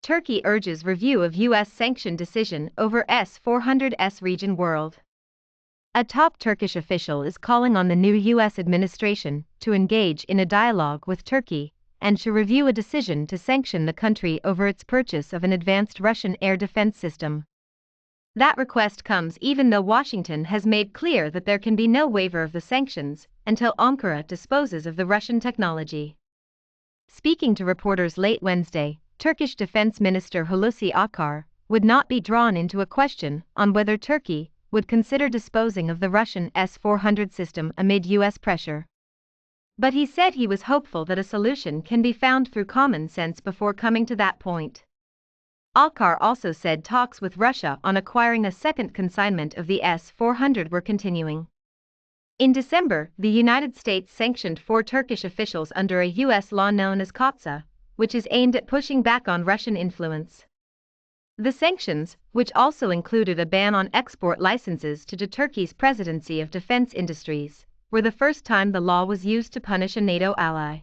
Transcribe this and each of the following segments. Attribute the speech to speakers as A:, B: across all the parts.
A: Turkey urges review of U.S. sanction decision over S-400's region world. A top Turkish official is calling on the new U.S. administration to engage in a dialogue with Turkey and to review a decision to sanction the country over its purchase of an advanced Russian air defense system. That request comes even though Washington has made clear that there can be no waiver of the sanctions until Ankara disposes of the Russian technology. Speaking to reporters late Wednesday, Turkish Defense Minister Hulusi Akar would not be drawn into a question on whether Turkey would consider disposing of the Russian S-400 system amid U.S. pressure. But he said he was hopeful that a solution can be found through common sense before coming to that point. Akar also said talks with Russia on acquiring a second consignment of the S-400 were continuing. In December, the United States sanctioned 4 Turkish officials under a U.S. law known as COTSA, which is aimed at pushing back on Russian influence. The sanctions, which also included a ban on export licenses to Turkey's Presidency of Defense Industries, were the first time the law was used to punish a NATO ally.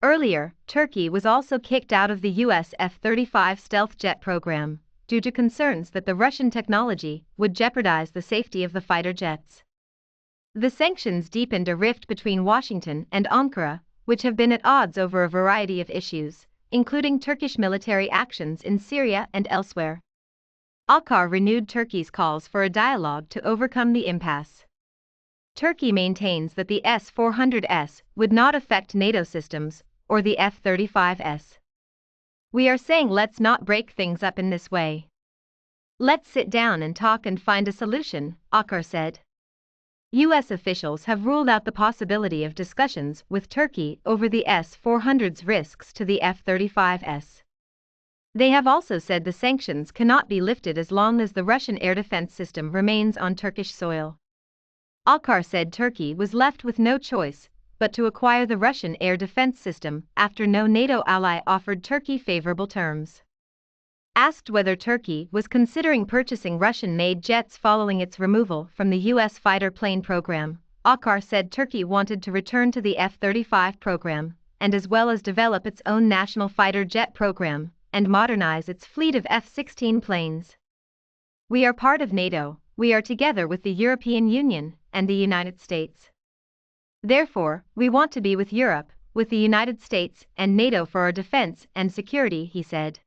A: Earlier, Turkey was also kicked out of the U.S. F-35 stealth jet program due to concerns that the Russian technology would jeopardize the safety of the fighter jets. The sanctions deepened a rift between Washington and Ankara, which have been at odds over a variety of issues, including Turkish military actions in Syria and elsewhere. Akar renewed Turkey's calls for a dialogue to overcome the impasse. Turkey maintains that the S-400s would not affect NATO systems or the F-35s. "We are saying let's not break things up in this way. Let's sit down and talk and find a solution," Akar said. U.S. officials have ruled out the possibility of discussions with Turkey over the S-400's risks to the F-35s. They have also said the sanctions cannot be lifted as long as the Russian air defense system remains on Turkish soil. Akar said Turkey was left with no choice but to acquire the Russian air defense system after no NATO ally offered Turkey favorable terms. Asked whether Turkey was considering purchasing Russian-made jets following its removal from the U.S. fighter plane program, Akar said Turkey wanted to return to the F-35 program, and as well as develop its own national fighter jet program and modernize its fleet of F-16 planes. "We are part of NATO, we are together with the European Union and the United States. Therefore, we want to be with Europe, with the United States and NATO for our defense and security," he said.